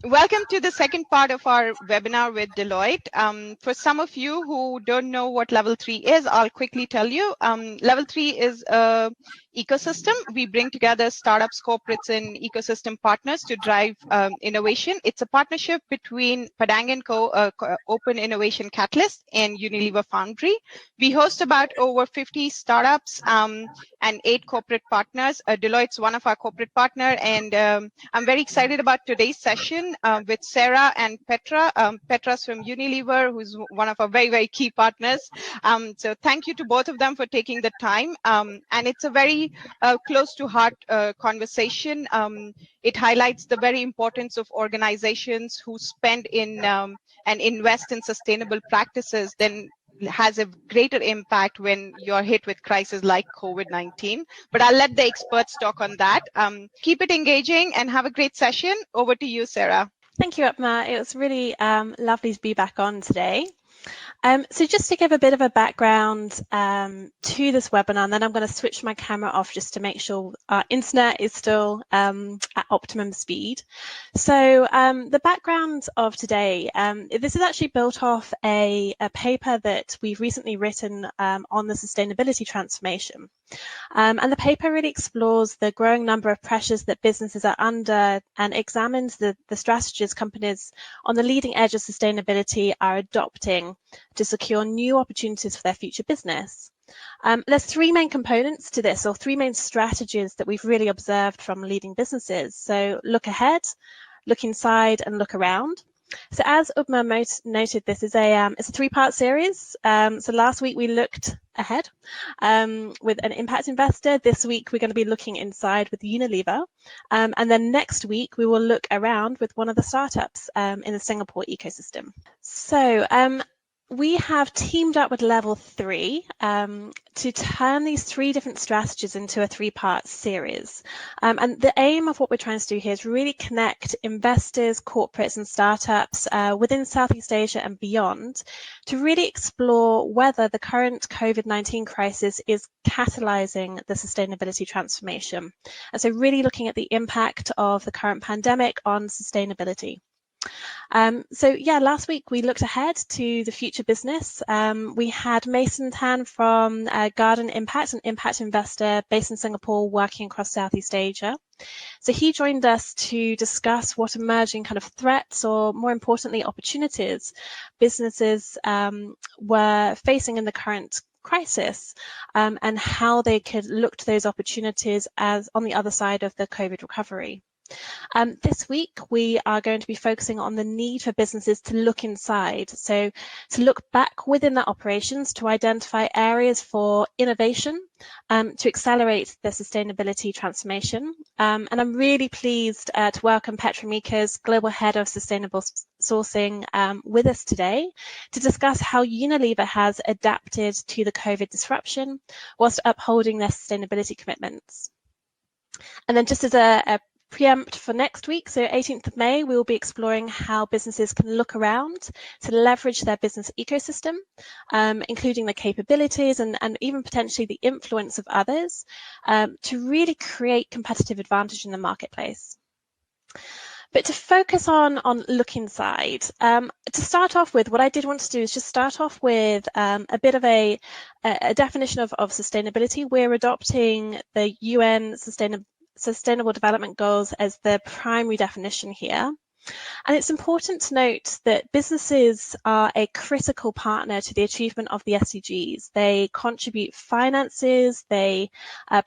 Welcome to the second part of our webinar with Deloitte. For some of you who don't know what Level 3 is, I'll quickly tell you. Level 3 is a ecosystem. We bring together startups, corporates, and ecosystem partners to drive innovation. It's a partnership between Padang & Co, Open Innovation Catalyst, and Unilever Foundry. We host about over 50 startups and 8 corporate partners. Deloitte's one of our corporate partners, and I'm very excited about today's session with Sarah and Petra. Petra's from Unilever, who's one of our very, very key partners. So thank you to both of them for taking the time. And it's a very close to heart conversation. It highlights the very importance of organizations who spend in and invest in sustainable practices, then has a greater impact when you're hit with crises like COVID-19. But I'll let the experts talk on that. Keep it engaging and have a great session. Over to you, Sarah. Thank you, Upma. It was really lovely to be back on today. So just to give a bit of a background to this webinar, and then I'm going to switch my camera off just to make sure our internet is still at optimum speed. So the background of today, this is actually built off a paper that we've recently written on the sustainability transformation. And the paper really explores the growing number of pressures that businesses are under and examines the strategies companies on the leading edge of sustainability are adopting to secure new opportunities for their future business. There's 3 main components to this, or 3 main strategies that we've really observed from leading businesses. So look ahead, look inside, and look around. So as Upma noted, this is it's a 3-part series. So last week we looked ahead with an impact investor. This week we're going to be looking inside with Unilever. And then next week we will look around with one of the startups in the Singapore ecosystem. So we have teamed up with Level 3 to turn these 3 different strategies into a 3-part series. And the aim of what we're trying to do here is really connect investors, corporates and startups within Southeast Asia and beyond to really explore whether the current COVID-19 crisis is catalyzing the sustainability transformation. And so really looking at the impact of the current pandemic on sustainability. So yeah, last week we looked ahead to the future business. We had Mason Tan from Garden Impact, an impact investor based in Singapore working across Southeast Asia. So he joined us to discuss what emerging kind of threats, or more importantly, opportunities businesses were facing in the current crisis, and how they could look to those opportunities as on the other side of the COVID recovery. This week, we are going to be focusing on the need for businesses to look inside. So to look back within their operations to identify areas for innovation to accelerate their sustainability transformation. And I'm really pleased to welcome Petra Meekers, Global Head of Sustainable Sourcing, with us today to discuss how Unilever has adapted to the COVID disruption whilst upholding their sustainability commitments. And then just as a preempt for next week, so 18th of May, we will be exploring how businesses can look around to leverage their business ecosystem, including the capabilities and even potentially the influence of others to really create competitive advantage in the marketplace. But to focus on look inside, to start off with, what I did want to do is just start off with a bit of a definition of sustainability. We're adopting the UN Sustainable Development Goals as the primary definition here. And it's important to note that businesses are a critical partner to the achievement of the SDGs. They contribute finances, they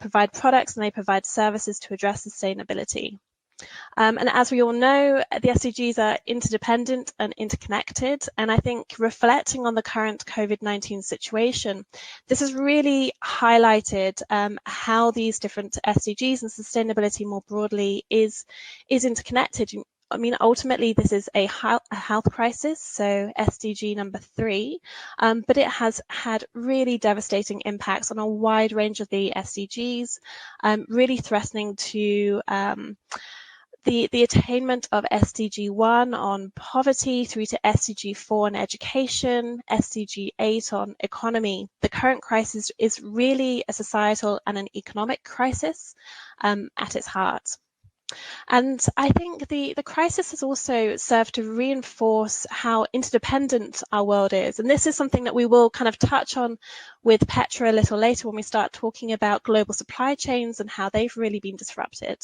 provide products, and they provide services to address sustainability. And as we all know, the SDGs are interdependent and interconnected. And I think reflecting on the current COVID-19 situation, this has really highlighted how these different SDGs and sustainability more broadly is interconnected. I mean, ultimately, this is a health crisis, so SDG number 3, but it has had really devastating impacts on a wide range of the SDGs, really threatening to the attainment of SDG 1 on poverty through to SDG 4 on education, SDG 8 on economy. The current crisis is really a societal and an economic crisis at its heart. And I think the crisis has also served to reinforce how interdependent our world is. And this is something that we will kind of touch on with Petra a little later when we start talking about global supply chains and how they've really been disrupted.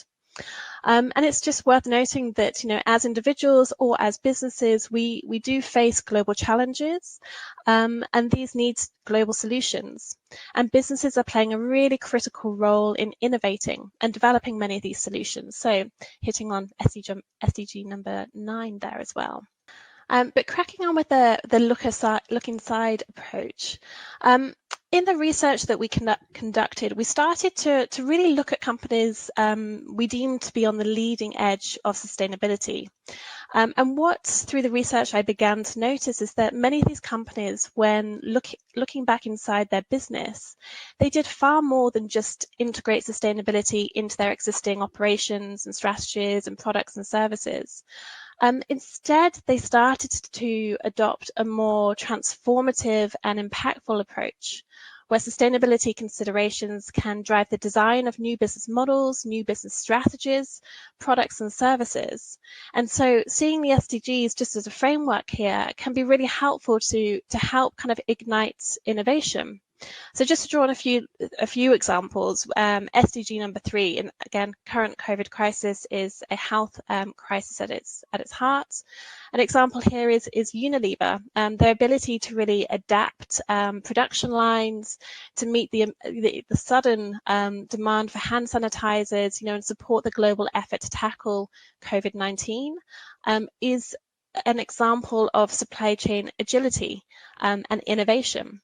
And it's just worth noting that, as individuals or as businesses, we do face global challenges, and these need global solutions. And businesses are playing a really critical role in innovating and developing many of these solutions. So hitting on SDG number 9 there as well. But cracking on with the look inside approach, in the research that we conducted, we started to really look at companies we deemed to be on the leading edge of sustainability. And what, through the research, I began to notice is that many of these companies, when looking back inside their business, they did far more than just integrate sustainability into their existing operations and strategies and products and services. Instead, they started to adopt a more transformative and impactful approach, where sustainability considerations can drive the design of new business models, new business strategies, products and services. And so seeing the SDGs just as a framework here can be really helpful to help kind of ignite innovation. So just to draw on a few examples, SDG number 3, and again, current COVID crisis is a health crisis at its heart. An example here is Unilever, their ability to really adapt production lines to meet the sudden demand for hand sanitizers, and support the global effort to tackle COVID-19 is an example of supply chain agility and innovation.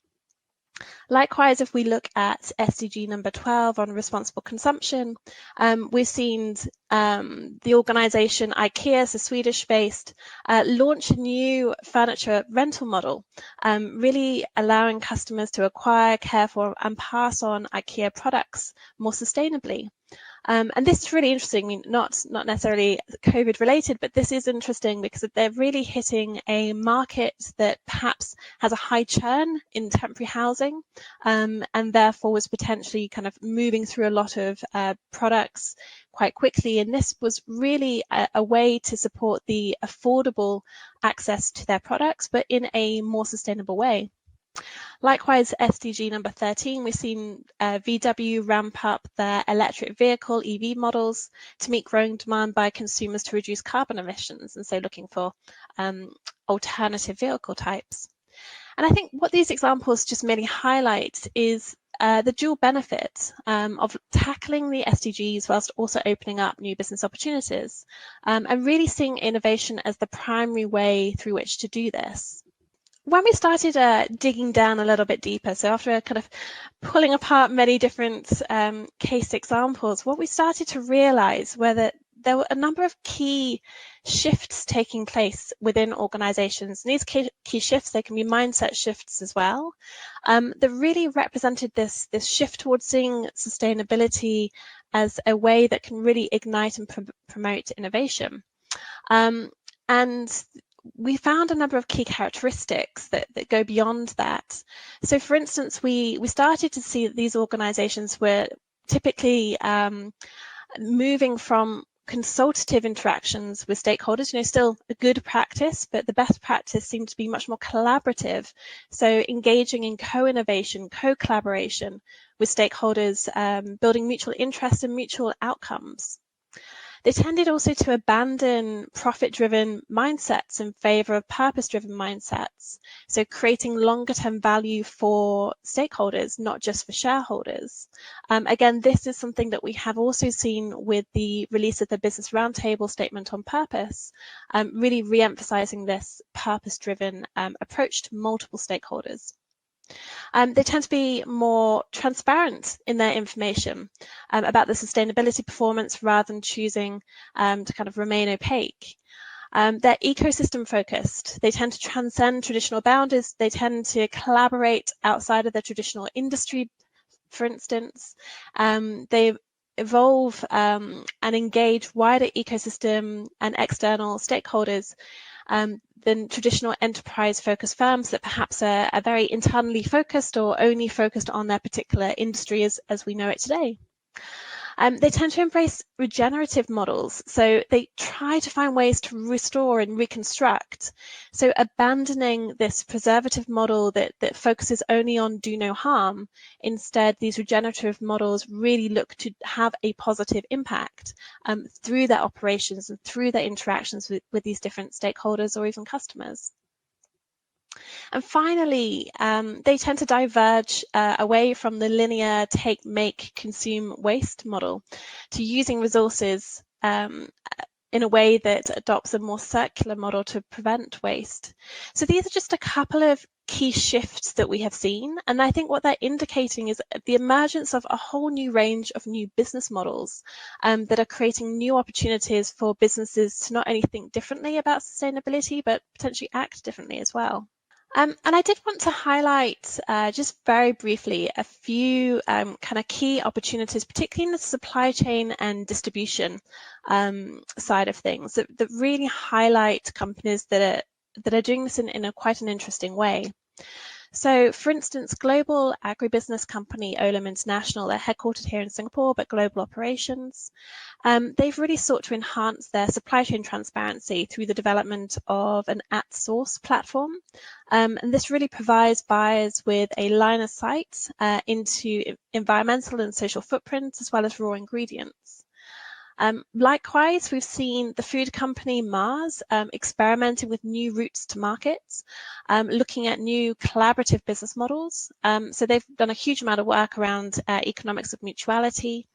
Likewise, if we look at SDG number 12 on responsible consumption, we've seen the organisation IKEA, so Swedish-based, launch a new furniture rental model, really allowing customers to acquire, care for and pass on IKEA products more sustainably. And this is really interesting. I mean, not necessarily COVID related, but this is interesting because they're really hitting a market that perhaps has a high churn in temporary housing, and therefore was potentially kind of moving through a lot of products quite quickly. And this was really a way to support the affordable access to their products, but in a more sustainable way. Likewise, SDG number 13, we've seen VW ramp up their electric vehicle, EV models, to meet growing demand by consumers to reduce carbon emissions, and so looking for alternative vehicle types. And I think what these examples just merely highlight is the dual benefit of tackling the SDGs whilst also opening up new business opportunities, and really seeing innovation as the primary way through which to do this. When we started digging down a little bit deeper, so after kind of pulling apart many different case examples, what we started to realize were that there were a number of key shifts taking place within organizations. And these key shifts, they can be mindset shifts as well, that really represented this shift towards seeing sustainability as a way that can really ignite and promote innovation. And we found a number of key characteristics that go beyond that. So for instance, we started to see that these organizations were typically moving from consultative interactions with stakeholders, still a good practice, but the best practice seemed to be much more collaborative. So engaging in co-innovation, co-collaboration with stakeholders, building mutual interest and mutual outcomes. They tended also to abandon profit-driven mindsets in favor of purpose-driven mindsets, so creating longer-term value for stakeholders, not just for shareholders. Again, this is something that we have also seen with the release of the Business Roundtable Statement on Purpose, really re-emphasizing this purpose-driven approach to multiple stakeholders. They tend to be more transparent in their information about the sustainability performance rather than choosing to kind of remain opaque. They're ecosystem focused. They tend to transcend traditional boundaries. They tend to collaborate outside of their traditional industry, for instance. They evolve and engage wider ecosystem and external stakeholders than traditional enterprise-focused firms that perhaps are very internally focused or only focused on their particular industry as we know it today. They tend to embrace regenerative models, so they try to find ways to restore and reconstruct. So abandoning this preservative model that focuses only on do no harm, instead these regenerative models really look to have a positive impact through their operations and through their interactions with these different stakeholders or even customers. And finally, they tend to diverge away from the linear take, make, consume, waste model to using resources in a way that adopts a more circular model to prevent waste. So these are just a couple of key shifts that we have seen, and I think what they're indicating is the emergence of a whole new range of new business models that are creating new opportunities for businesses to not only think differently about sustainability, but potentially act differently as well. And I did want to highlight just very briefly a few kind of key opportunities, particularly in the supply chain and distribution side of things, that really highlight companies that are doing this in quite an interesting way. So, for instance, global agribusiness company Olam International, they're headquartered here in Singapore, but global operations. They've really sought to enhance their supply chain transparency through the development of an at-source platform. And this really provides buyers with a line of sight into environmental and social footprints, as well as raw ingredients. Likewise, we've seen the food company Mars experimenting with new routes to markets, looking at new collaborative business models. So they've done a huge amount of work around economics of mutuality,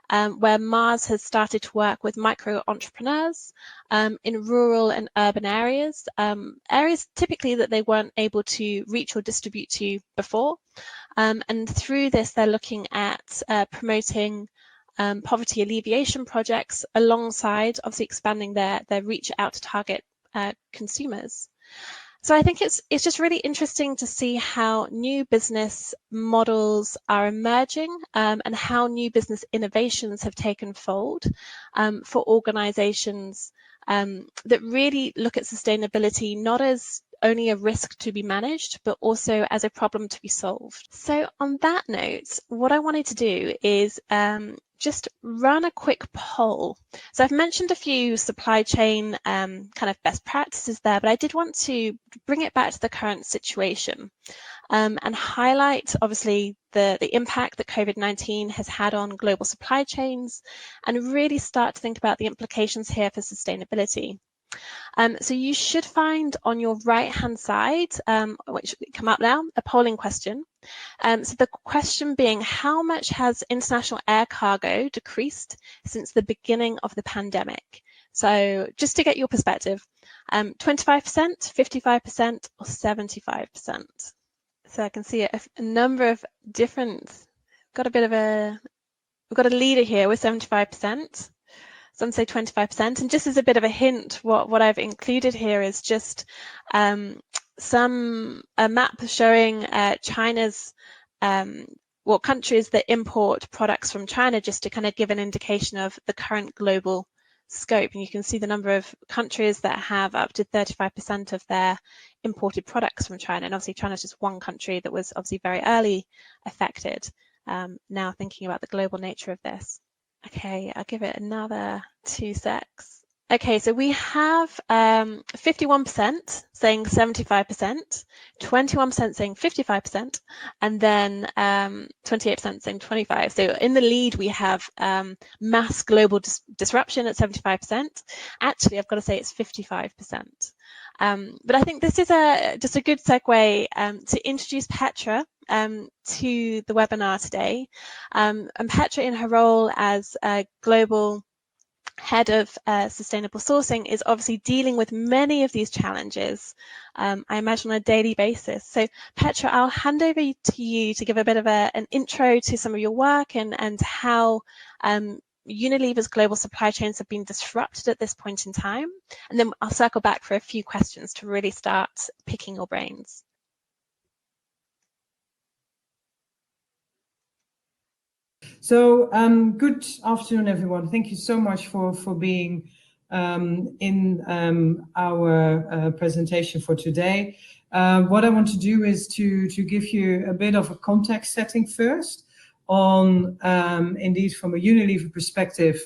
where Mars has started to work with micro entrepreneurs in rural and urban areas, areas typically that they weren't able to reach or distribute to before. And through this, they're looking at promoting poverty alleviation projects alongside obviously expanding their reach out to target consumers. So I think it's just really interesting to see how new business models are emerging and how new business innovations have taken fold for organizations that really look at sustainability not as only a risk to be managed, but also as a problem to be solved. So on that note, what I wanted to do is just run a quick poll. So I've mentioned a few supply chain kind of best practices there, but I did want to bring it back to the current situation and highlight obviously the impact that COVID-19 has had on global supply chains and really start to think about the implications here for sustainability. So you should find on your right-hand side, which will come up now, a polling question. So the question being, how much has international air cargo decreased since the beginning of the pandemic? So just to get your perspective, 25%, 55%, or 75%? So I can see a number of different, we've got a leader here with 75%. Some say 25%, and just as a bit of a hint, what I've included here is just a map showing China's countries that import products from China, just to kind of give an indication of the current global scope. And you can see the number of countries that have up to 35% of their imported products from China. And obviously China's just one country that was obviously very early affected. Now thinking about the global nature of this. Okay, I'll give it another 2 secs. Okay, so we have 51% saying 75%, 21% saying 55%, and then 28% saying 25%. So in the lead, we have mass global disruption at 75%. Actually, I've got to say it's 55%. But I think this is just a good segue to introduce Petra to the webinar today. And Petra, in her role as a global head of sustainable sourcing, is obviously dealing with many of these challenges, I imagine on a daily basis. So Petra, I'll hand over to you to give a bit of an intro to some of your work and how Unilever's global supply chains have been disrupted at this point in time. And then I'll circle back for a few questions to really start picking your brains. So good afternoon, everyone. Thank you so much for being in our presentation for today. What I want to do is to give you a bit of a context setting first on, indeed, from a Unilever perspective,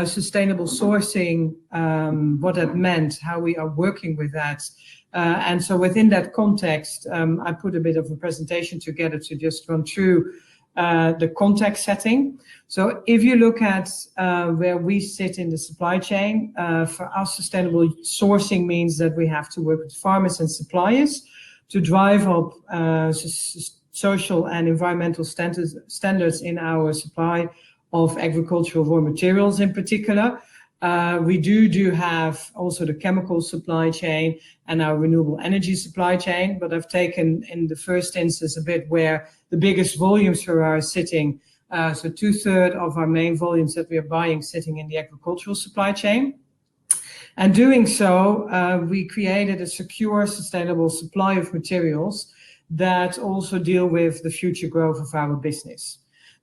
sustainable sourcing, what that meant, how we are working with that. And so within that context, I put a bit of a presentation together to just run through the context setting. So if you look at where we sit in the supply chain, for us, sustainable sourcing means that we have to work with farmers and suppliers to drive up social and environmental standards in our supply of agricultural raw materials in particular. We do have also the chemical supply chain and our renewable energy supply chain, but I've taken in the first instance a bit where the biggest volumes for our sitting, so 2/3 of our main volumes that we are buying sitting in the agricultural supply chain. And doing so, we created a secure, sustainable supply of materials that also deal with the future growth of our business.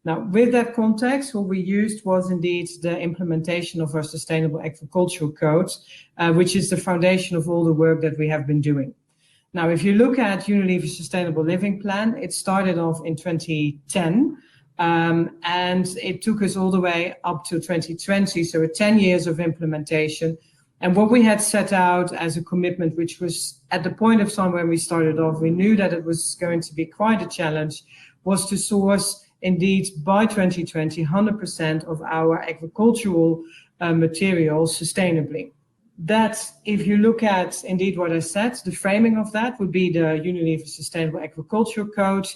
Now, with that context, what we used was indeed the implementation of our Sustainable Agricultural Code, which is the foundation of all the work that we have been doing. Now, if you look at Unilever's Sustainable Living Plan, it started off in 2010, and it took us all the way up to 2020, so 10 years of implementation. And what we had set out as a commitment, which was at the point of time when we started off, we knew that it was going to be quite a challenge, was to source indeed, by 2020, 100% of our agricultural materials sustainably. That, if you look at indeed what I said, the framing of that would be the Unilever Sustainable Agricultural Code,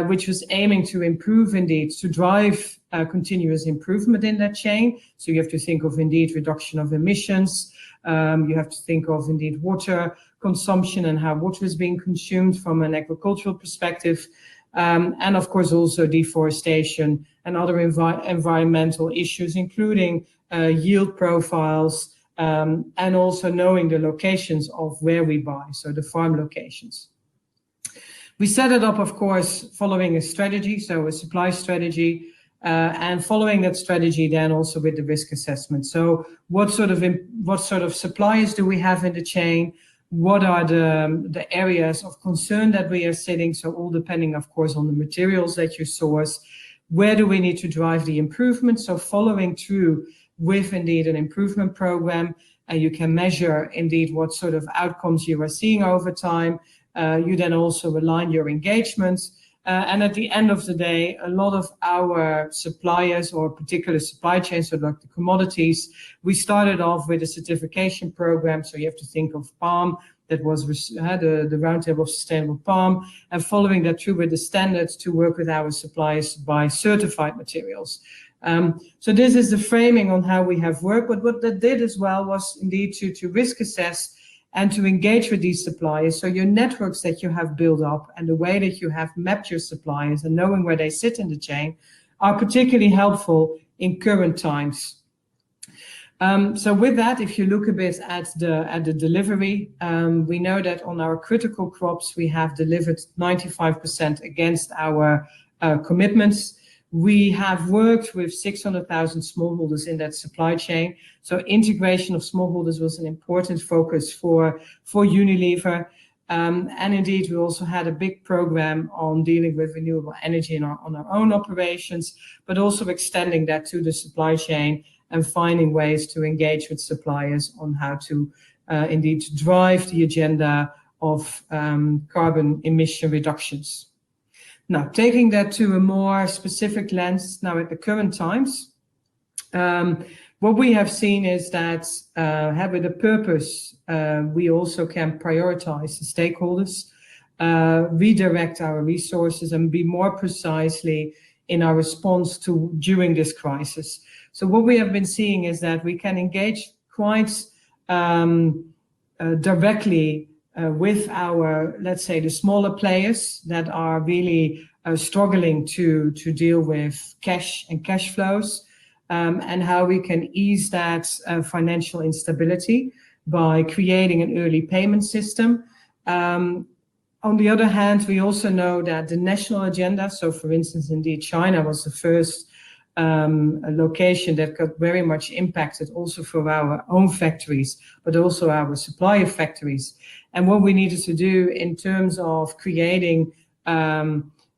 which was aiming to improve indeed, to drive continuous improvement in that chain. So you have to think of indeed reduction of emissions. You have to think of indeed water consumption and how water is being consumed from an agricultural perspective. And of course also deforestation and other environmental issues, including yield profiles, and also knowing the locations of where we buy, so the farm locations. We set it up, of course, following a strategy, so a supply strategy, and following that strategy then also with the risk assessment. So what sort of suppliers do we have in the chain? What are the areas of concern that we are sitting? So all depending, of course, on the materials that you source. Where do we need to drive the improvement? So following through with indeed an improvement program, you can measure indeed what sort of outcomes you are seeing over time. You then also align your engagements. And at the end of the day, a lot of our suppliers or particular supply chains, so like the commodities, we started off with a certification program. So you have to think of palm, that was the Roundtable of Sustainable Palm, and following that through with the standards to work with our suppliers by certified materials. So this is the framing on how we have worked. But what that did as well was indeed to risk assess and to engage with these suppliers. So your networks that you have built up and the way that you have mapped your suppliers and knowing where they sit in the chain are particularly helpful in current times. So with that, if you look a bit at the delivery, we know that on our critical crops, we have delivered 95% against our commitments. We have worked with 600,000 smallholders in that supply chain. So integration of smallholders was an important focus for Unilever. And indeed, we also had a big program on dealing with renewable energy on our own operations, but also extending that to the supply chain and finding ways to engage with suppliers on how to indeed drive the agenda of carbon emission reductions. Now, taking that to a more specific lens now at the current times, what we have seen is that with a purpose, we also can prioritize the stakeholders, redirect our resources and be more precisely in our response to during this crisis. So what we have been seeing is that we can engage quite directly with our, let's say, the smaller players that are really struggling to deal with cash and cash flows, and how we can ease that financial instability by creating an early payment system. On the other hand, we also know that the national agenda, so for instance, indeed, China was the first location that got very much impacted also for our own factories, but also our supplier factories. And what we needed to do in terms of creating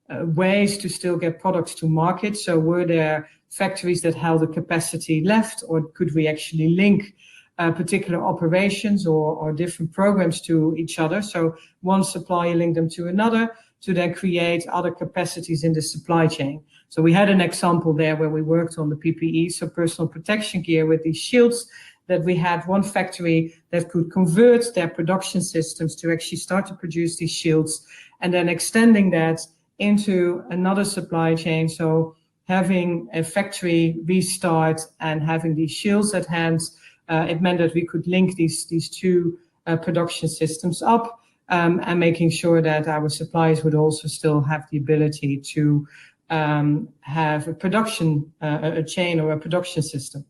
ways to still get products to market. So were there factories that held a capacity left, or could we actually link particular operations or different programs to each other? So one supplier linked them to another to then create other capacities in the supply chain. So we had an example there where we worked on the PPE, so personal protection gear with these shields, that we had one factory that could convert their production systems to actually start to produce these shields, and then extending that into another supply chain. So having a factory restart and having these shields at hand, it meant that we could link these two production systems up, and making sure that our suppliers would also still have the ability to have a production, a chain or a production system.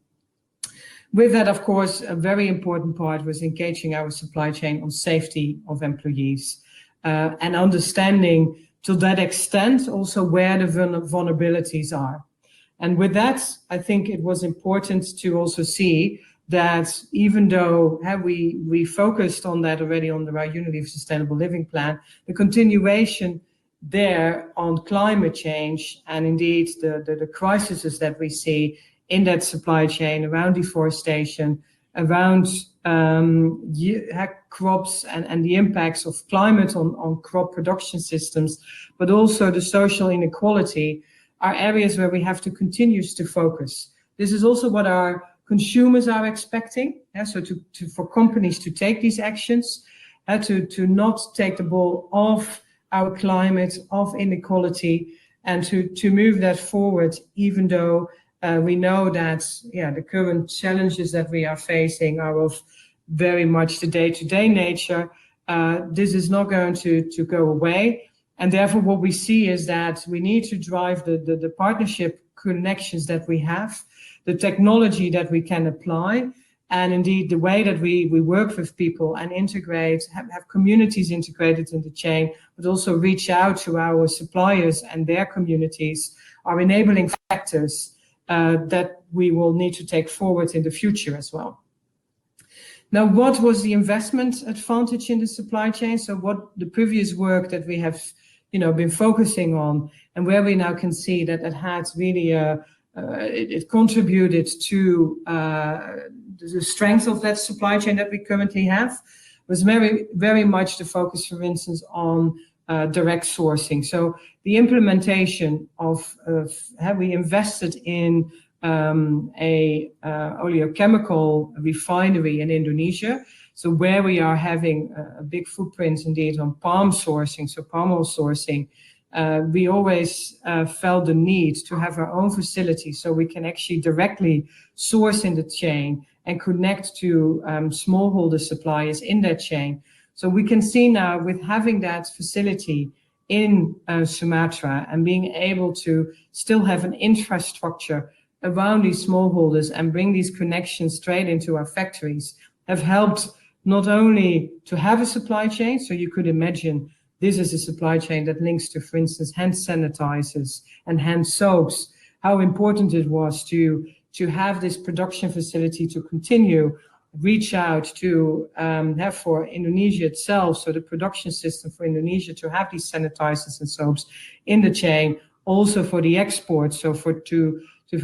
With that, of course, a very important part was engaging our supply chain on safety of employees, and understanding to that extent also where the vulnerabilities are. And with that, I think it was important to also see that even though we focused on that already on the Unilever Sustainable Living Plan, the continuation there on climate change and indeed the crises that we see in that supply chain around deforestation, around crops and the impacts of climate on crop production systems, but also the social inequality, are areas where we have to continue to focus. This is also what our consumers are expecting, so for companies to take these actions, to not take the ball off our climate, of inequality, and to move that forward, even though we know that the current challenges that we are facing are of very much the day-to-day nature. This is not going to go away, and therefore what we see is that we need to drive the partnership connections that we have, the technology that we can apply, and indeed the way that we work with people and integrate, have communities integrated in the chain, but also reach out to our suppliers and their communities, are enabling factors that we will need to take forward in the future as well. Now, what was the investment advantage in the supply chain? So what the previous work that we have been focusing on, and where we now can see that it had really it contributed to the strength of that supply chain that we currently have, was very, very much the focus, for instance, on direct sourcing. So the implementation of we invested in a oleochemical refinery in Indonesia. So where we are having a big footprint indeed on palm sourcing, so palm oil sourcing, we always felt the need to have our own facility so we can actually directly source in the chain and connect to smallholder suppliers in that chain. So we can see now with having that facility in Sumatra and being able to still have an infrastructure around these smallholders and bring these connections straight into our factories, have helped not only to have a supply chain, so you could imagine this is a supply chain that links to, for instance, hand sanitizers and hand soaps, how important it was to have this production facility to continue, reach out to have for Indonesia itself, so the production system for Indonesia to have these sanitizers and soaps in the chain, also for the export, so for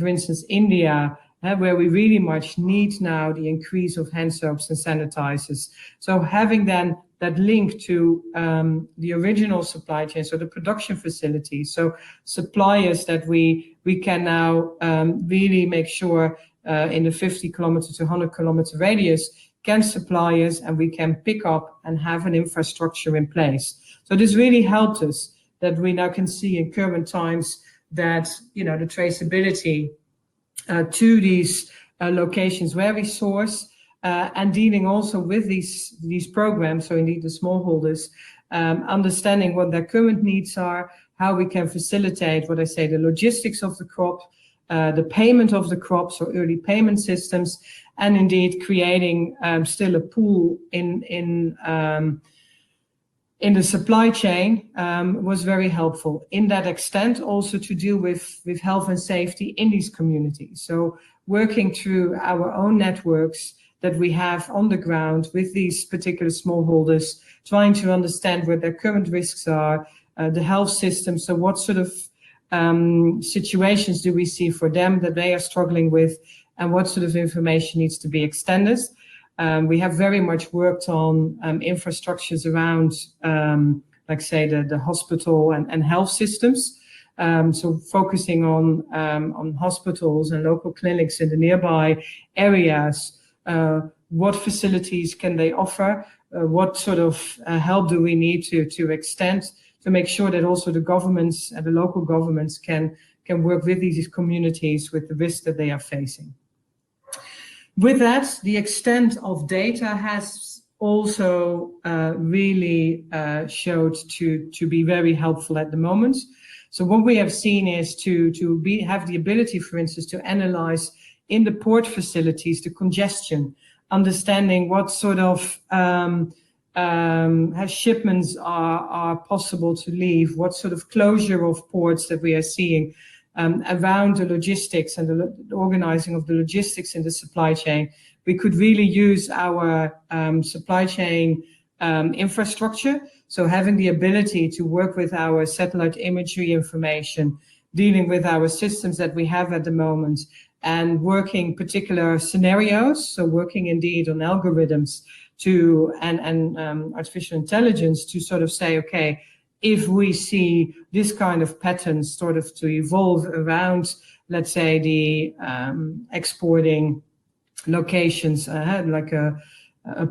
instance, India, where we really much need now the increase of hand soaps and sanitizers. So having then that link to the original supply chain, so the production facilities, so suppliers that we can now really make sure in the 50 kilometer to 100 kilometer radius can supply us, and we can pick up and have an infrastructure in place. So this really helped us that we now can see in current times that the traceability to these locations where we source, and dealing also with these programs, so indeed the smallholders, understanding what their current needs are, how we can facilitate what I say, the logistics of the crop, the payment of the crop, so early payment systems, and indeed creating still a pool in the supply chain was very helpful. In that extent, also to deal with health and safety in these communities. So working through our own networks that we have on the ground with these particular smallholders, trying to understand what their current risks are, the health system. So what sort of situations do we see for them that they are struggling with, and what sort of information needs to be extended? We have very much worked on infrastructures around, like say, the hospital and health systems. So focusing on hospitals and local clinics in the nearby areas. What facilities can they offer? What sort of help do we need to extend to make sure that also the governments and the local governments can work with these communities with the risks that they are facing. With that, the extent of data has also really showed to be very helpful at the moment. So what we have seen is to have the ability, for instance, to analyze in the port facilities the congestion, understanding what sort of shipments are possible to leave, what sort of closure of ports that we are seeing around the logistics and the organizing of the logistics in the supply chain. We could really use our supply chain infrastructure. So having the ability to work with our satellite imagery information, dealing with our systems that we have at the moment, and working particular scenarios. So working indeed on algorithms and artificial intelligence to sort of say, okay, if we see this kind of patterns sort of to evolve around, let's say, the exporting locations, like a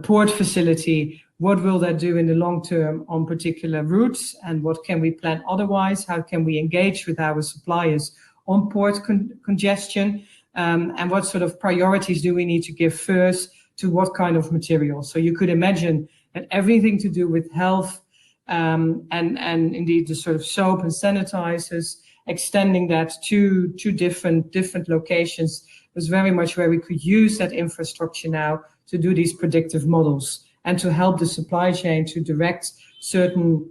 port facility, what will that do in the long term on particular routes, and what can we plan otherwise? How can we engage with our suppliers on port congestion, and what sort of priorities do we need to give first to what kind of material? So you could imagine that everything to do with health and indeed the sort of soap and sanitizers, extending that to different locations was very much where we could use that infrastructure now to do these predictive models and to help the supply chain to direct certain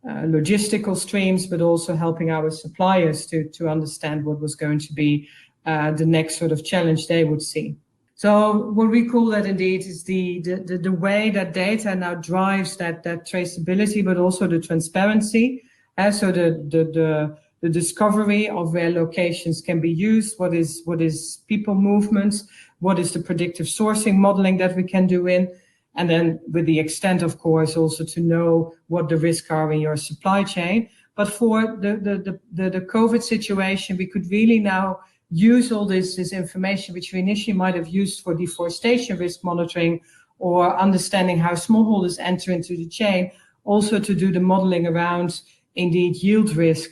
logistical streams, but also helping our suppliers to understand what was going to be the next sort of challenge they would see. So what we call that indeed is the way that data now drives that traceability, but also the transparency. So the discovery of where locations can be used, what is people movements, what is the predictive sourcing modeling that we can do in, and then with the extent, of course, also to know what the risks are in your supply chain. But for the COVID situation, we could really now use all this information, which we initially might have used for deforestation risk monitoring or understanding how smallholders enter into the chain, also to do the modeling around indeed yield risk.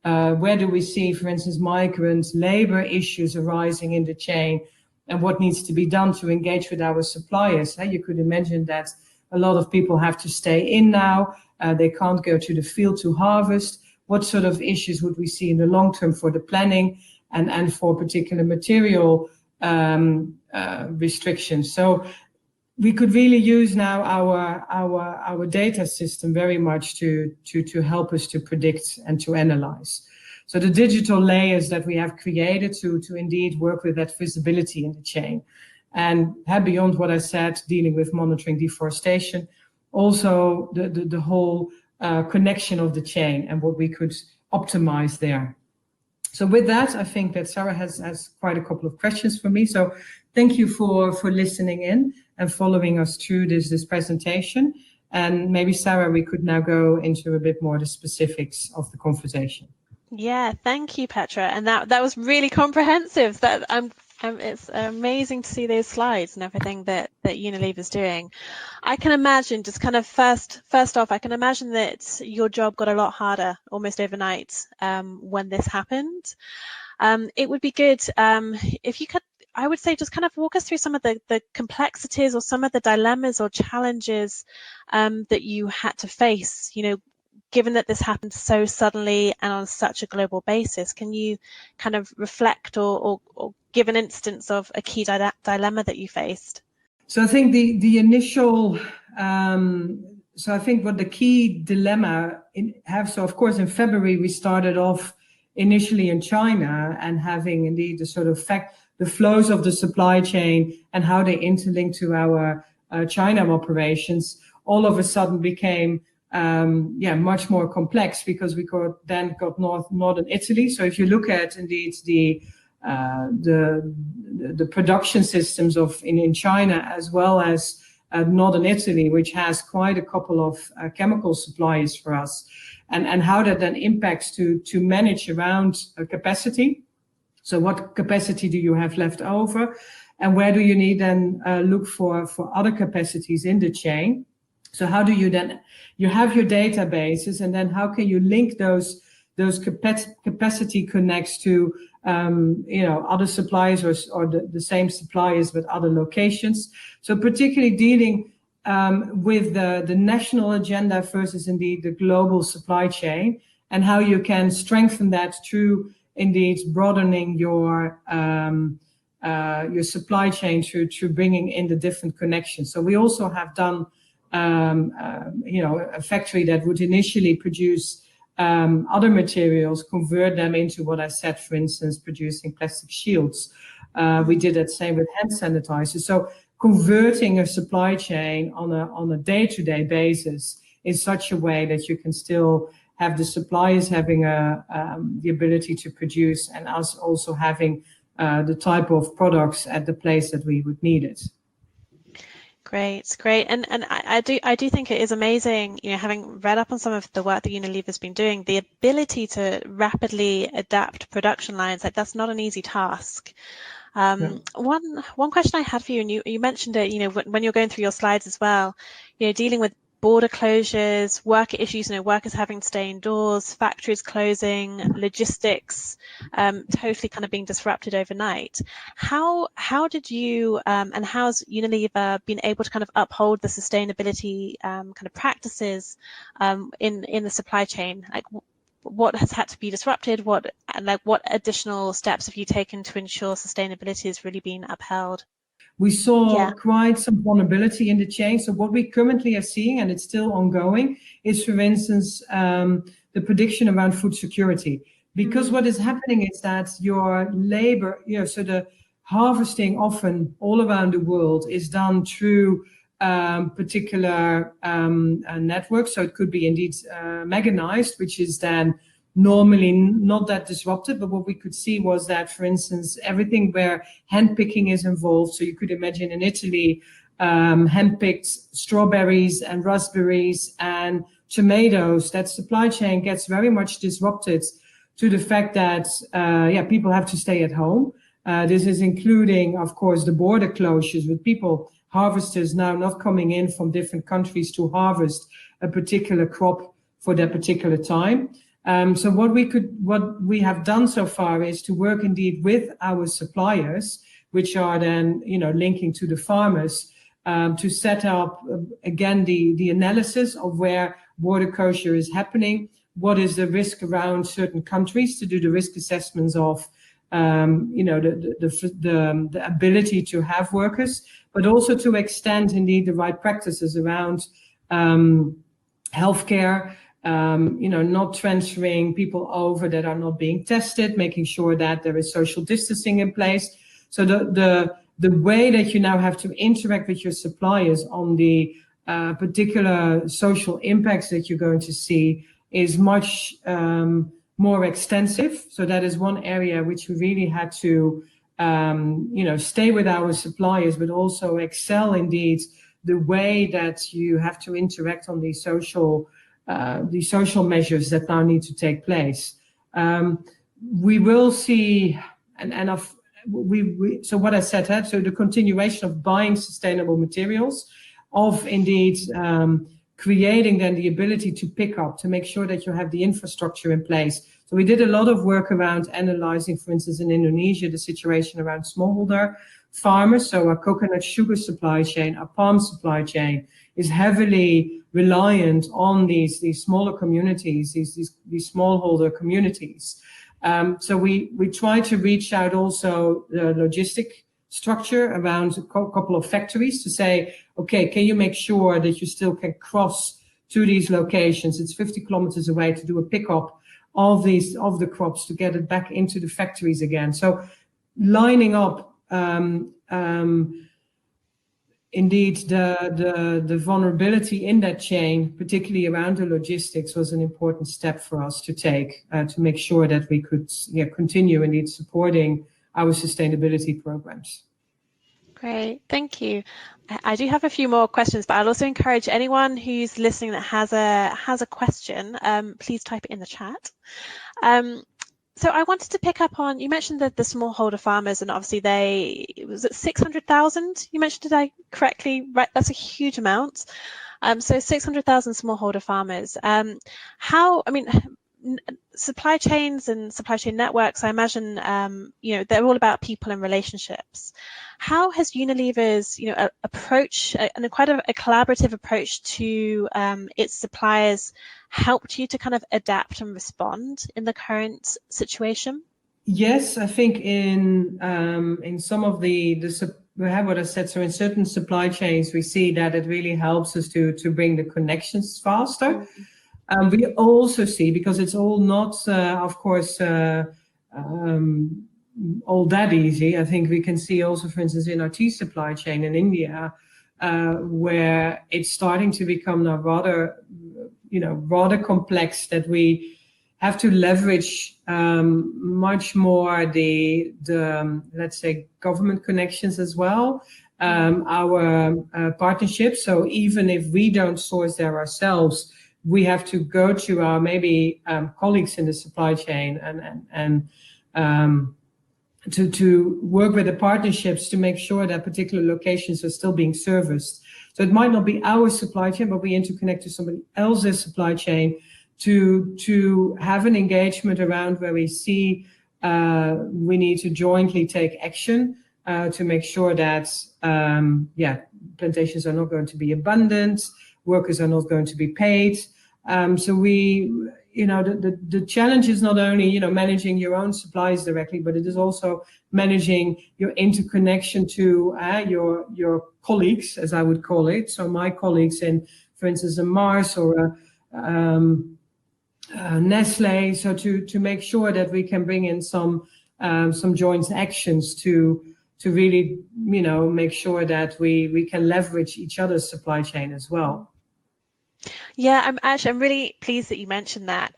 Where do we see, for instance, migrants, labor issues arising in the chain, and what needs to be done to engage with our suppliers? You could imagine that a lot of people have to stay in now. They can't go to the field to harvest. What sort of issues would we see in the long term for the planning and for particular material restrictions? So we could really use now our data system very much to help us to predict and to analyze. So the digital layers that we have created to indeed work with that visibility in the chain. And beyond what I said, dealing with monitoring deforestation, also the whole connection of the chain and what we could optimize there. So with that, I think that Sarah has quite a couple of questions for me. So thank you for listening in and following us through this presentation. And maybe, Sarah, we could now go into a bit more the specifics of the conversation. Yeah, thank you, Petra. And that was really comprehensive. It's amazing to see those slides and everything that Unilever is doing. I can imagine, just kind of first off, I can imagine that your job got a lot harder almost overnight when this happened. It would be good if you could, I would say, just kind of walk us through some of the complexities or some of the dilemmas or challenges that you had to face, given that this happened so suddenly and on such a global basis. Can you kind of reflect or give an instance of a key dilemma that you faced? So I think the initial, so I think what the key dilemma so of course in February we started off initially in China and having indeed the sort of the flows of the supply chain and how they interlink to our China operations all of a sudden became much more complex, because we then got northern Italy. So if you look at indeed the production systems in China, as well as northern Italy, which has quite a couple of chemical suppliers for us, and how that then impacts to manage around capacity. So what capacity do you have left over, and where do you need then look for other capacities in the chain? So how do you then, you have your databases, and then how can you link those capacity connects to other suppliers or the same suppliers but other locations. So particularly dealing with the national agenda versus indeed the global supply chain, and how you can strengthen that through indeed broadening your supply chain through bringing in the different connections. So we also have done a factory that would initially produce other materials, convert them into what I said, for instance, producing plastic shields. We did that same with hand sanitizers. So converting a supply chain on a day-to-day basis in such a way that you can still have the suppliers having the ability to produce, and us also having the type of products at the place that we would need it. Great. And I do think it is amazing, having read up on some of the work that Unilever's been doing, the ability to rapidly adapt production lines, like that's not an easy task. One question I had for you, and you mentioned it, when you're going through your slides as well, dealing with border closures, worker issues, workers having to stay indoors, factories closing, logistics totally kind of being disrupted overnight. How did you and how's Unilever been able to kind of uphold the sustainability kind of practices in the supply chain? Like, what has had to be disrupted? What additional steps have you taken to ensure sustainability has really been upheld? We saw quite some vulnerability in the chain. So what we currently are seeing, and it's still ongoing, is, for instance, the prediction around food security. Because what is happening is that your labor, so the harvesting often all around the world is done through particular networks. So it could be indeed mechanized, which is then normally not that disruptive. But what we could see was that, for instance, everything where handpicking is involved, so you could imagine in Italy, handpicked strawberries and raspberries and tomatoes, that supply chain gets very much disrupted to the fact that people have to stay at home. This is including, of course, the border closures, with harvesters now not coming in from different countries to harvest a particular crop for that particular time. So what we have done so far is to work indeed with our suppliers, which are then linking to the farmers, to set up again the analysis of where border closure is happening, what is the risk around certain countries, to do the risk assessments of the ability to have workers, but also to extend indeed the right practices around healthcare. Not transferring people over that are not being tested, making sure that there is social distancing in place. So the way that you now have to interact with your suppliers on the particular social impacts that you're going to see is much more extensive. So that is one area which we really had to stay with our suppliers, but also excel indeed the way that you have to interact on these social measures that now need to take place. We will see, so what I said, so the continuation of buying sustainable materials, of indeed creating then the ability to pick up, to make sure that you have the infrastructure in place. So we did a lot of work around analyzing, for instance, in Indonesia, the situation around smallholder farmers. So our coconut sugar supply chain, our palm supply chain is heavily reliant on these smaller communities, these smallholder communities. So we try to reach out also the logistic structure around a couple of factories to say, okay, can you make sure that you still can cross to these locations? It's 50 kilometers away, to do a pickup of the crops to get it back into the factories again. So lining up indeed, the vulnerability in that chain, particularly around the logistics, was an important step for us to take to make sure that we could continue indeed supporting our sustainability programs. Great, thank you. I do have a few more questions, but I'll also encourage anyone who's listening that has a question, please type it in the chat. So I wanted to pick up on, you mentioned that the smallholder farmers, and obviously was it 600,000? You mentioned, did I correctly? Right, that's a huge amount. So 600,000 smallholder farmers. Supply chains and supply chain networks, I imagine, they're all about people and relationships. How has Unilever's, approach and quite a collaborative approach to its suppliers helped you to kind of adapt and respond in the current situation? Yes, I think in some of what I said, so in certain supply chains, we see that it really helps us to bring the connections faster. We also see, because it's all not, of course, all that easy. I think we can see also, for instance, in our tea supply chain in India, where it's starting to become now rather complex, that we have to leverage much more the let's say government connections as well, our partnerships. So even if we don't source there ourselves, we have to go to our maybe colleagues in the supply chain and to work with the partnerships to make sure that particular locations are still being serviced. So it might not be our supply chain, but we interconnect to somebody else's supply chain to have an engagement around where we see we need to jointly take action to make sure that plantations are not going to be abandoned, workers are not going to be paid. So the challenge is not only managing your own supplies directly, but it is also managing your interconnection to your colleagues, as I would call it. So my colleagues in, for instance, a Mars or Nestle. So to make sure that we can bring in some joint actions to really make sure that we can leverage each other's supply chain as well. Yeah, I'm really pleased that you mentioned that,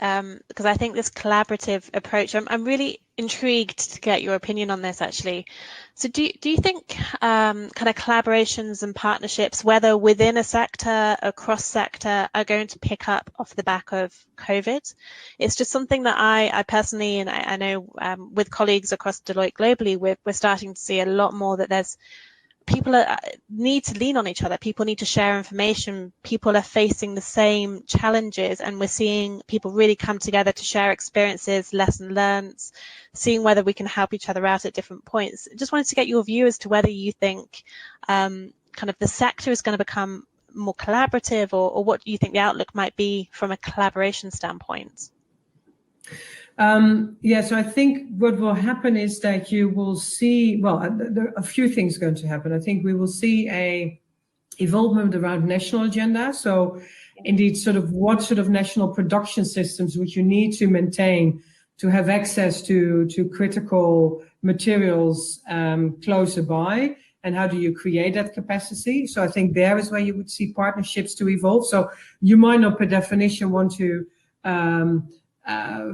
because I think this collaborative approach, I'm really intrigued to get your opinion on this, actually. So do you think kind of collaborations and partnerships, whether within a sector, across sector, are going to pick up off the back of COVID? It's just something that I personally, and I know with colleagues across Deloitte globally, we're starting to see a lot more that people need to lean on each other. People need to share information. People are facing the same challenges, and we're seeing people really come together to share experiences, lesson learned, seeing whether we can help each other out at different points. Just wanted to get your view as to whether you think kind of the sector is going to become more collaborative, or what you think the outlook might be from a collaboration standpoint. So I think what will happen is that you will see, there are a few things going to happen. I think we will see a evolvement around national agenda. So indeed, what sort of national production systems would you need to maintain to have access to critical materials closer by, and how do you create that capacity? So I think there is where you would see partnerships to evolve. So you might not per definition want to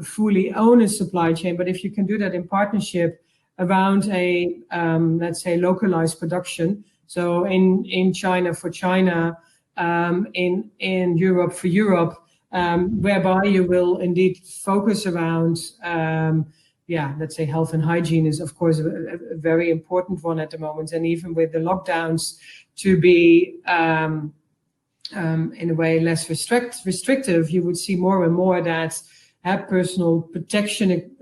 fully own a supply chain, but if you can do that in partnership around a let's say localized production, so in China for China, in Europe for Europe, whereby you will indeed focus around let's say health and hygiene is of course a very important one at the moment, and even with the lockdowns to be in a way less restrictive, you would see more and more that have personal protection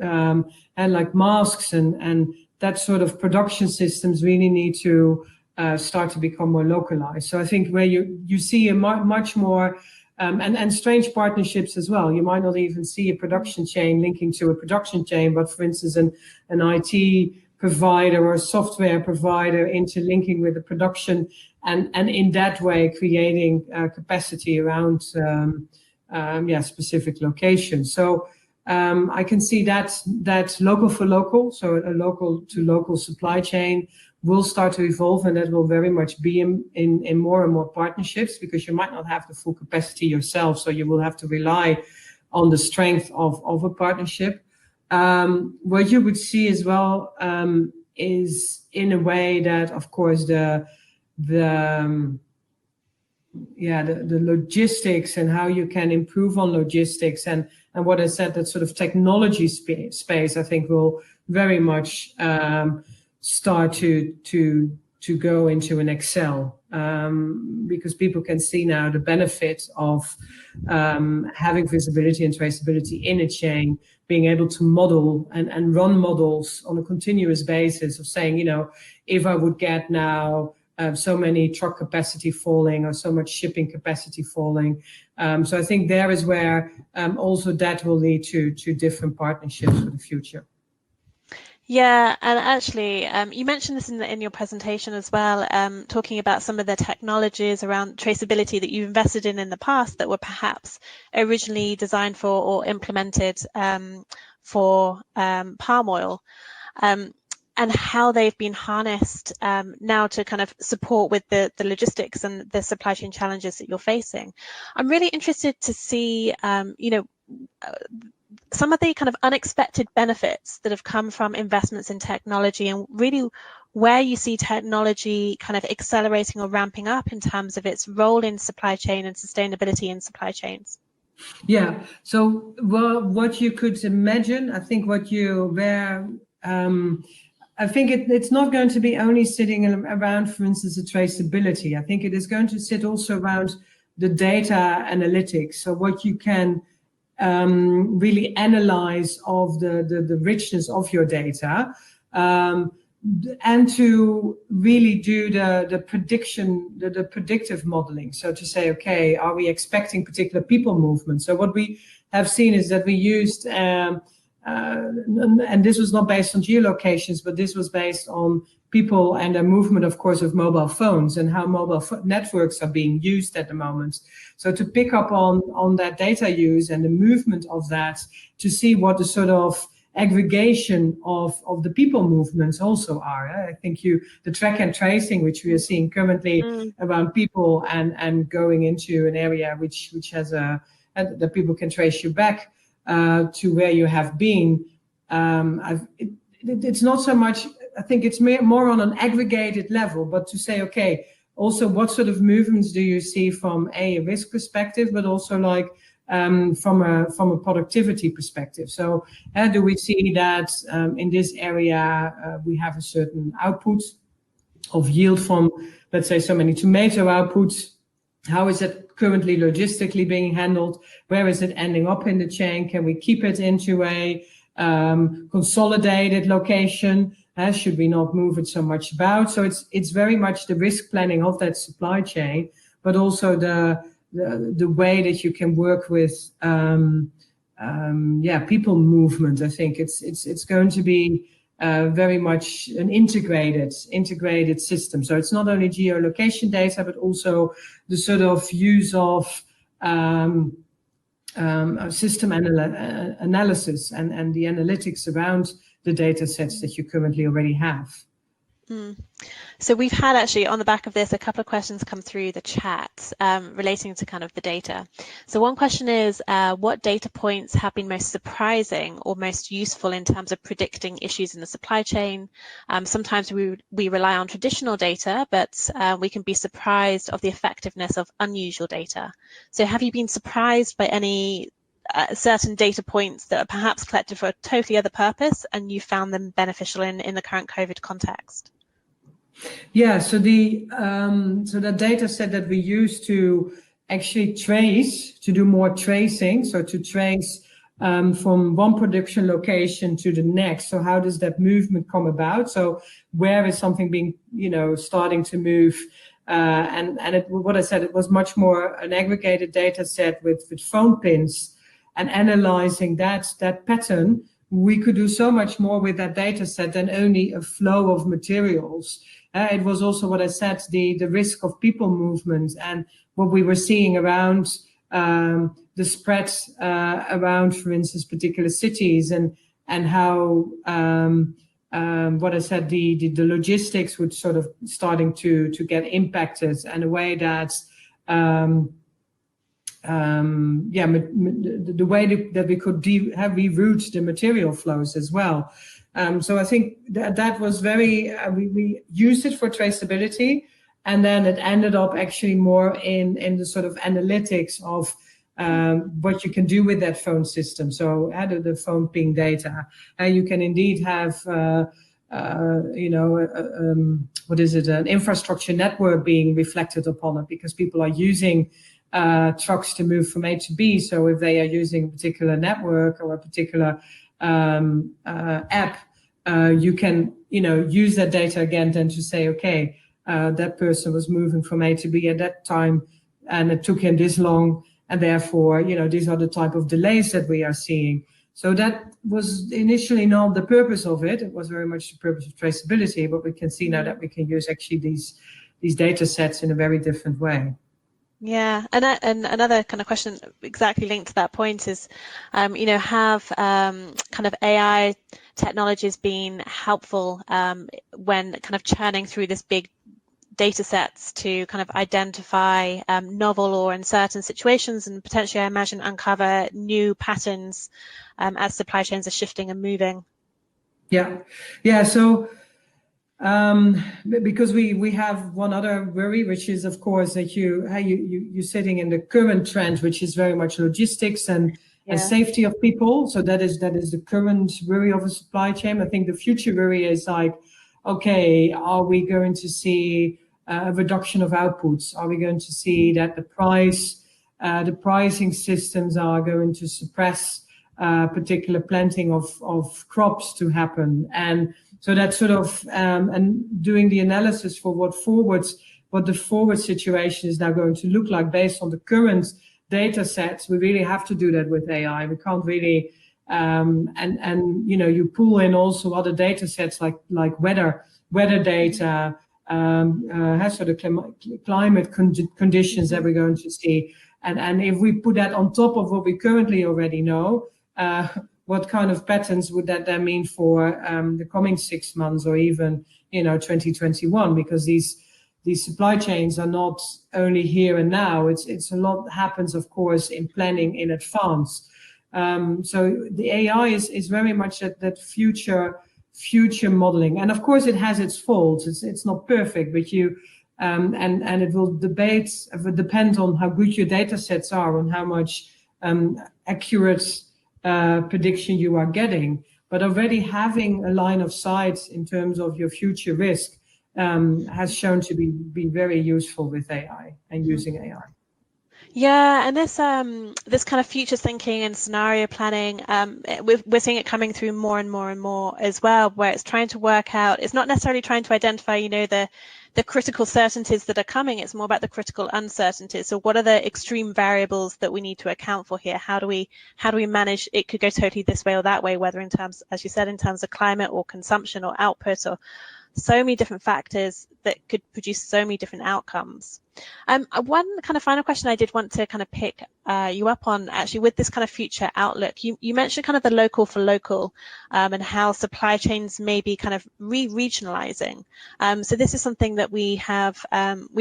and like masks and that sort of production systems really need to start to become more localized. So I think where you see a much more and strange partnerships as well. You might not even see a production chain linking to a production chain, but for instance an IT provider or a software provider interlinking with the production and in that way creating capacity around specific locations. So I can see that local for local, so a local to local supply chain will start to evolve, and that will very much be in more and more partnerships, because you might not have the full capacity yourself, so you will have to rely on the strength of a partnership. What you would see as well is, in a way, that of course the logistics and how you can improve on logistics and what I said, that sort of technology space, I think will very much start to go into an excel, because people can see now the benefit of having visibility and traceability in a chain, being able to model and run models on a continuous basis of saying, if I would get now so many truck capacity falling or so much shipping capacity falling. So I think there is where also that will lead to different partnerships for the future. Yeah, and actually, you mentioned this in your presentation as well, talking about some of the technologies around traceability that you invested in the past that were perhaps originally designed for or implemented for palm oil, and how they've been harnessed now to kind of support with the logistics and the supply chain challenges that you're facing. I'm really interested to see, some of the kind of unexpected benefits that have come from investments in technology, and really where you see technology kind of accelerating or ramping up in terms of its role in supply chain and sustainability in supply chains. Yeah, so what you could imagine, I think I think it's not going to be only sitting around, for instance, the traceability. I think it is going to sit also around the data analytics. So what you can really analyze of the richness of your data, and to really do the prediction, the predictive modeling. So to say, okay, are we expecting particular people movement? So what we have seen is that we used, and this was not based on geolocations, but this was based on people and their movement, of course, of mobile phones and how mobile networks are being used at the moment. So to pick up on that data use and the movement of that, to see what the sort of aggregation of the people movements also are. I think the track and tracing, which we are seeing currently around people and going into an area which has that people can trace you back to where you have been. It's not so much, I think it's more on an aggregated level, but to say, okay, also what sort of movements do you see from a risk perspective, but also like from a productivity perspective. So do we see that in this area we have a certain output of yield from, let's say, so many tomato outputs? How is it currently logistically being handled? Where is it ending up in the chain? Can we keep it into a consolidated location? Should we not move it so much about? So it's very much the risk planning of that supply chain, but also the way that you can work with people movement. I think it's going to be very much an integrated system. So it's not only geolocation data, but also the sort of use of system analysis and the analytics around the data sets that you currently already have. So we've had actually on the back of this a couple of questions come through the chat relating to kind of the data. So one question is, what data points have been most surprising or most useful in terms of predicting issues in the supply chain? Sometimes we rely on traditional data, but we can be surprised of the effectiveness of unusual data. So have you been surprised by any certain data points that are perhaps collected for a totally other purpose and you found them beneficial in the current COVID context? Yeah, so the data set that we use to actually to do more tracing, so to trace from one production location to the next. So how does that movement come about? So where is something being, starting to move? What I said, it was much more an aggregated data set with phone pins, and analyzing that pattern. We could do so much more with that data set than only a flow of materials. It was also what I said, the risk of people movement and what we were seeing around the spread around, for instance, particular cities and how what I said, the logistics would sort of starting to get impacted, and a way that the way that we could reroute the material flows as well. So I think that was very, we used it for traceability, and then it ended up actually more in the sort of analytics of what you can do with that phone system. So out of the phone ping data, you can indeed have, what is it, an infrastructure network being reflected upon it, because people are using trucks to move from A to B. So if they are using a particular network or a particular app, you can, use that data again then to say, okay, that person was moving from A to B at that time, and it took him this long, and therefore, these are the type of delays that we are seeing. So that was initially not the purpose of it. It was very much the purpose of traceability, but we can see now that we can use actually these data sets in a very different way. Yeah, and another kind of question exactly linked to that point is, have kind of AI technologies been helpful when kind of churning through this big data sets to kind of identify novel or uncertain situations, and potentially, I imagine, uncover new patterns as supply chains are shifting and moving? Yeah. So because we have one other worry, which is, of course, that you're sitting in the current trend, which is very much logistics and safety of people. So that is the current worry of a supply chain. I think the future worry is like, okay, are we going to see a reduction of outputs? Are we going to see that the pricing systems are going to suppress particular planting of crops to happen? And so that's sort of and doing the analysis for what the forward situation is now going to look like based on the current data sets. We really have to do that with AI. We can't really you pull in also other data sets like weather data, sort of climate conditions that we're going to see, and if we put that on top of what we currently already know, what kind of patterns would that then mean for the coming 6 months or even 2021? Because these supply chains are not only here and now. It's a lot happens, of course, in planning in advance. So the AI is very much that future modeling, and of course it has its faults. It's not perfect, but and it will depend on how good your data sets are, on how much accurate prediction you are getting. But already having a line of sight in terms of your future risk has shown to be very useful with AI and using AI. Yeah, and this kind of future thinking and scenario planning, we're seeing it coming through more and more and more as well, where it's trying to work out. It's not necessarily trying to identify, the critical certainties that are coming. It's more about the critical uncertainties. So what are the extreme variables that we need to account for here? How do we manage? It could go totally this way or that way, whether in terms, as you said, in terms of climate or consumption or output, or so many different factors that could produce so many different outcomes. One kind of final question I did want to kind of pick you up on, actually, with this kind of future outlook. You mentioned kind of the local for local and how supply chains may be kind of regionalizing. So this is something that we've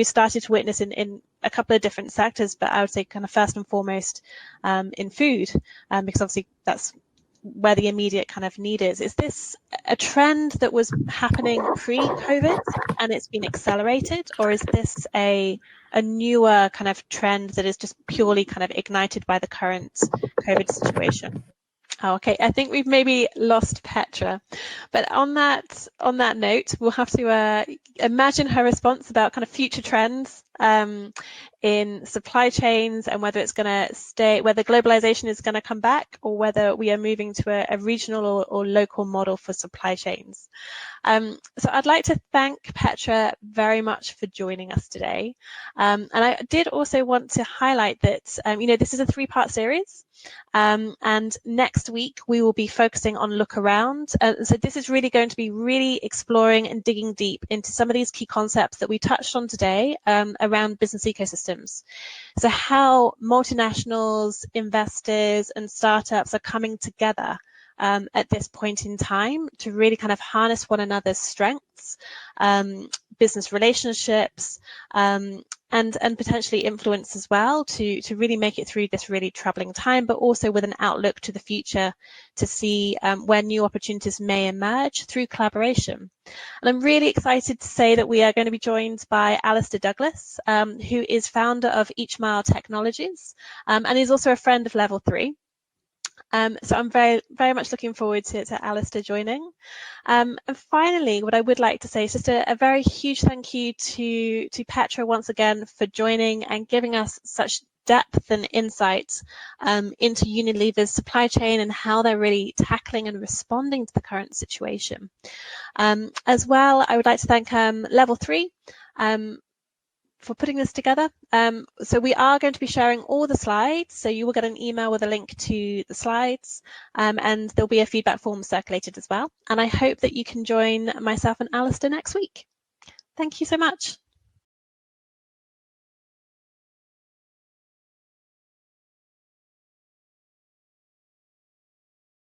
started to witness in a couple of different sectors, but I would say kind of first and foremost in food, because obviously that's where the immediate kind of need is. Is this a trend that was happening pre-COVID and it's been accelerated, or is this a newer kind of trend that is just purely kind of ignited by the current COVID situation? Oh, okay, I think we've maybe lost Petra, but on that note, we'll have to imagine her response about kind of future trends in supply chains, and whether it's going to stay, whether globalization is going to come back, or whether we are moving to a regional or local model for supply chains. So I'd like to thank Petra very much for joining us today. And I did also want to highlight that, this is a 3-part series. And next week we will be focusing on look around. So this is really going to be really exploring and digging deep into some of these key concepts that we touched on today around business ecosystems. So how multinationals, investors and startups are coming together at this point in time to really kind of harness one another's strengths, business relationships, and potentially influence as well to really make it through this really troubling time, but also with an outlook to the future to see where new opportunities may emerge through collaboration. And I'm really excited to say that we are going to be joined by Alistair Douglas, who is founder of Each Mile Technologies, and is also a friend of Level 3. So I'm very much looking forward to Alistair joining. And finally, what I would like to say is just a very huge thank you to Petra once again for joining and giving us such depth and insight into Unilever's supply chain and how they're really tackling and responding to the current situation. As well, I would like to thank Level 3 for putting this together. So we are going to be sharing all the slides, so you will get an email with a link to the slides, and there'll be a feedback form circulated as well. And I hope that you can join myself and Alistair next week. Thank you so much.